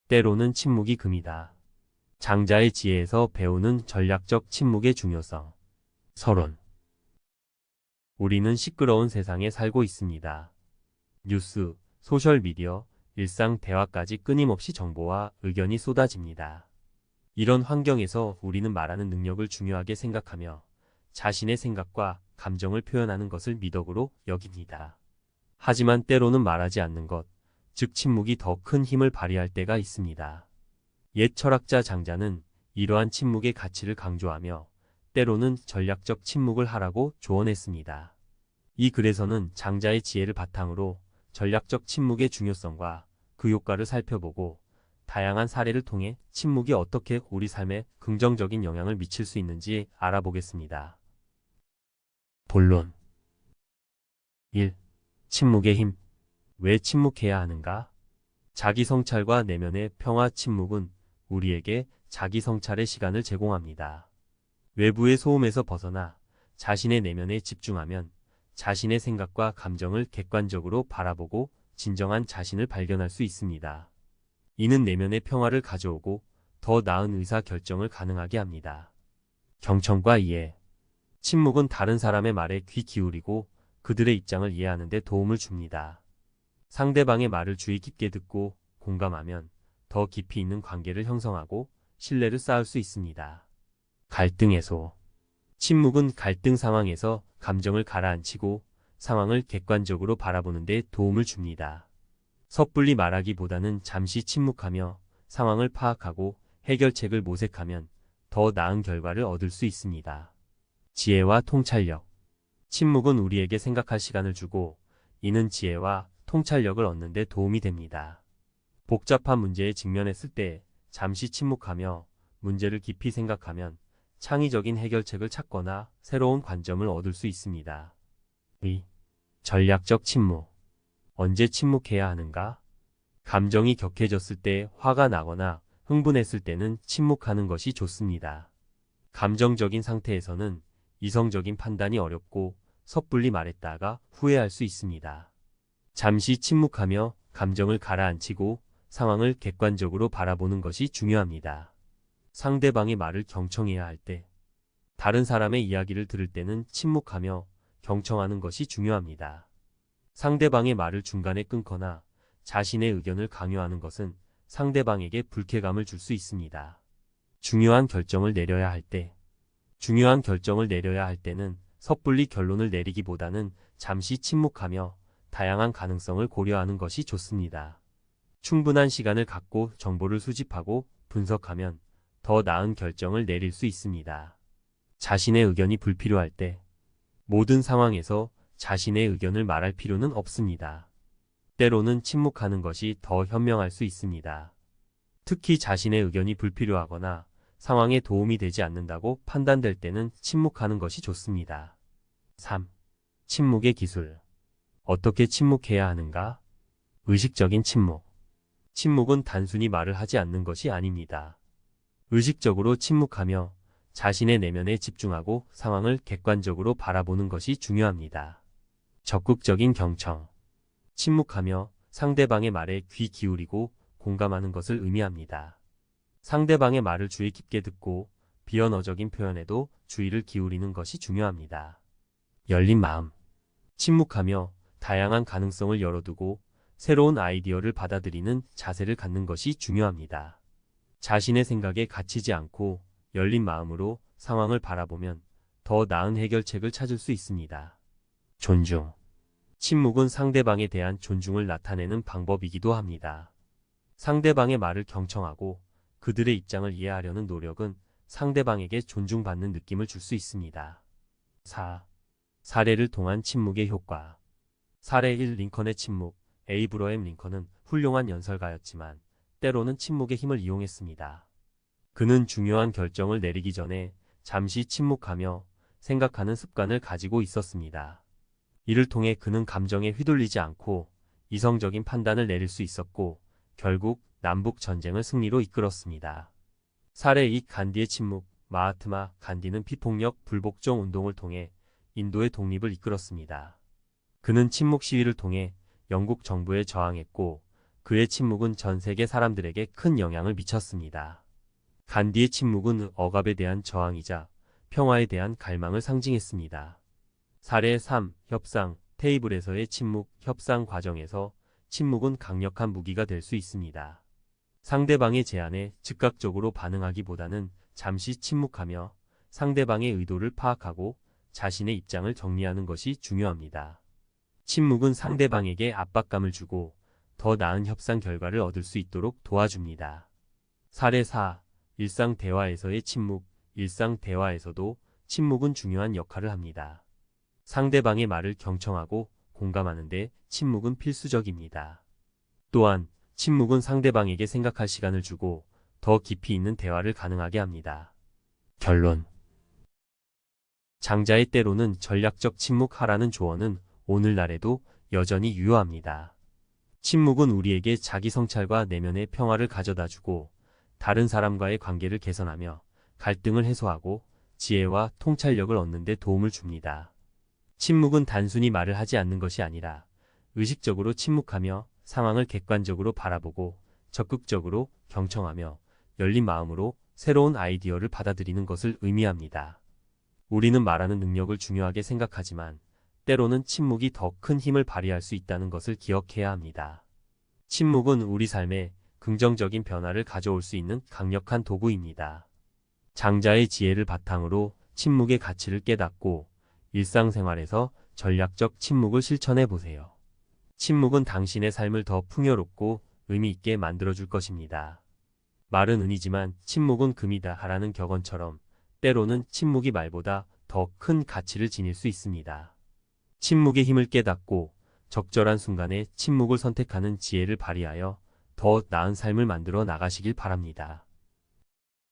때로는 침묵이 금이다. 장자의 지혜에서 배우는 전략적 침묵의 중요성. 서론. 우리는 시끄러운 세상에 살고 있습니다. 뉴스, 소셜미디어, 일상 대화까지 끊임없이 정보와 의견이 쏟아집니다. 이런 환경에서 우리는 말하는 능력을 중요하게 생각하며 자신의 생각과 감정을 표현하는 것을 미덕으로 여깁니다. 하지만 때로는 말하지 않는 것, 즉 침묵이 더 큰 힘을 발휘할 때가 있습니다. 옛 철학자 장자는 이러한 침묵의 가치를 강조하며 때로는 전략적 침묵을 하라고 조언했습니다. 이 글에서는 장자의 지혜를 바탕으로 전략적 침묵의 중요성과 그 효과를 살펴보고 다양한 사례를 통해 침묵이 어떻게 우리 삶에 긍정적인 영향을 미칠 수 있는지 알아보겠습니다. 본론 1. 침묵의 힘. 왜 침묵해야 하는가? 자기 성찰과 내면의 평화. 침묵은 우리에게 자기 성찰의 시간을 제공합니다. 외부의 소음에서 벗어나 자신의 내면에 집중하면 자신의 생각과 감정을 객관적으로 바라보고 진정한 자신을 발견할 수 있습니다. 이는 내면의 평화를 가져오고 더 나은 의사 결정을 가능하게 합니다. 경청과 이해. 침묵은 다른 사람의 말에 귀 기울이고 그들의 입장을 이해하는 데 도움을 줍니다. 상대방의 말을 주의 깊게 듣고 공감하면 더 깊이 있는 관계를 형성하고 신뢰를 쌓을 수 있습니다. 갈등 해소. 침묵은 갈등 상황에서 감정을 가라앉히고 상황을 객관적으로 바라보는 데 도움을 줍니다. 섣불리 말하기보다는 잠시 침묵하며 상황을 파악하고 해결책을 모색하면 더 나은 결과를 얻을 수 있습니다. 지혜와 통찰력. 침묵은 우리에게 생각할 시간을 주고 이는 지혜와 통찰력을 얻는 데 도움이 됩니다. 복잡한 문제에 직면했을 때 잠시 침묵하며 문제를 깊이 생각하면 창의적인 해결책을 찾거나 새로운 관점을 얻을 수 있습니다. 2. 전략적 침묵. 언제 침묵해야 하는가? 감정이 격해졌을 때, 화가 나거나 흥분했을 때는 침묵하는 것이 좋습니다. 감정적인 상태에서는 이성적인 판단이 어렵고 섣불리 말했다가 후회할 수 있습니다. 잠시 침묵하며 감정을 가라앉히고 상황을 객관적으로 바라보는 것이 중요합니다. 상대방의 말을 경청해야 할 때, 다른 사람의 이야기를 들을 때는 침묵하며 경청하는 것이 중요합니다. 상대방의 말을 중간에 끊거나 자신의 의견을 강요하는 것은 상대방에게 불쾌감을 줄 수 있습니다. 중요한 결정을 내려야 할 때는 섣불리 결론을 내리기보다는 잠시 침묵하며 다양한 가능성을 고려하는 것이 좋습니다. 충분한 시간을 갖고 정보를 수집하고 분석하면 더 나은 결정을 내릴 수 있습니다. 자신의 의견이 불필요할 때, 모든 상황에서 자신의 의견을 말할 필요는 없습니다. 때로는 침묵하는 것이 더 현명할 수 있습니다. 특히 자신의 의견이 불필요하거나 상황에 도움이 되지 않는다고 판단될 때는 침묵하는 것이 좋습니다. 3. 침묵의 기술. 어떻게 침묵해야 하는가? 의식적인 침묵. 침묵은 단순히 말을 하지 않는 것이 아닙니다. 의식적으로 침묵하며 자신의 내면에 집중하고 상황을 객관적으로 바라보는 것이 중요합니다. 적극적인 경청. 침묵하며 상대방의 말에 귀 기울이고 공감하는 것을 의미합니다. 상대방의 말을 주의 깊게 듣고 비언어적인 표현에도 주의를 기울이는 것이 중요합니다. 열린 마음. 침묵하며 다양한 가능성을 열어두고 새로운 아이디어를 받아들이는 자세를 갖는 것이 중요합니다. 자신의 생각에 갇히지 않고 열린 마음으로 상황을 바라보면 더 나은 해결책을 찾을 수 있습니다. 존중. 침묵은 상대방에 대한 존중을 나타내는 방법이기도 합니다. 상대방의 말을 경청하고 그들의 입장을 이해하려는 노력은 상대방에게 존중받는 느낌을 줄 수 있습니다. 4. 사례를 통한 침묵의 효과. 사례 1. 링컨의 침묵. 에이브러햄 링컨은 훌륭한 연설가였지만 때로는 침묵의 힘을 이용했습니다. 그는 중요한 결정을 내리기 전에 잠시 침묵하며 생각하는 습관을 가지고 있었습니다. 이를 통해 그는 감정에 휘둘리지 않고 이성적인 판단을 내릴 수 있었고 결국 남북 전쟁을 승리로 이끌었습니다. 사례 2. 간디의 침묵. 마하트마 간디는 비폭력 불복종 운동을 통해 인도의 독립을 이끌었습니다. 그는 침묵 시위를 통해 영국 정부에 저항했고 그의 침묵은 전 세계 사람들에게 큰 영향을 미쳤습니다. 간디의 침묵은 억압에 대한 저항이자 평화에 대한 갈망을 상징했습니다. 사례 3. 협상. 테이블에서의 침묵. 협상 과정에서 침묵은 강력한 무기가 될 수 있습니다. 상대방의 제안에 즉각적으로 반응하기보다는 잠시 침묵하며 상대방의 의도를 파악하고 자신의 입장을 정리하는 것이 중요합니다. 침묵은 상대방에게 압박감을 주고 더 나은 협상 결과를 얻을 수 있도록 도와줍니다. 사례 4. 일상 대화에서의 침묵. 일상 대화에서도 침묵은 중요한 역할을 합니다. 상대방의 말을 경청하고 공감하는데 침묵은 필수적입니다. 또한 침묵은 상대방에게 생각할 시간을 주고 더 깊이 있는 대화를 가능하게 합니다. 결론. 장자의 때로는 전략적 침묵하라는 조언은 오늘날에도 여전히 유효합니다. 침묵은 우리에게 자기 성찰과 내면의 평화를 가져다주고 다른 사람과의 관계를 개선하며 갈등을 해소하고 지혜와 통찰력을 얻는 데 도움을 줍니다. 침묵은 단순히 말을 하지 않는 것이 아니라 의식적으로 침묵하며 상황을 객관적으로 바라보고 적극적으로 경청하며 열린 마음으로 새로운 아이디어를 받아들이는 것을 의미합니다. 우리는 말하는 능력을 중요하게 생각하지만 때로는 침묵이 더 큰 힘을 발휘할 수 있다는 것을 기억해야 합니다. 침묵은 우리 삶에 긍정적인 변화를 가져올 수 있는 강력한 도구입니다. 장자의 지혜를 바탕으로 침묵의 가치를 깨닫고 일상생활에서 전략적 침묵을 실천해 보세요. 침묵은 당신의 삶을 더 풍요롭고 의미 있게 만들어줄 것입니다. 말은 은이지만 침묵은 금이다 하라는 격언처럼 때로는 침묵이 말보다 더 큰 가치를 지닐 수 있습니다. 침묵의 힘을 깨닫고 적절한 순간에 침묵을 선택하는 지혜를 발휘하여 더 나은 삶을 만들어 나가시길 바랍니다.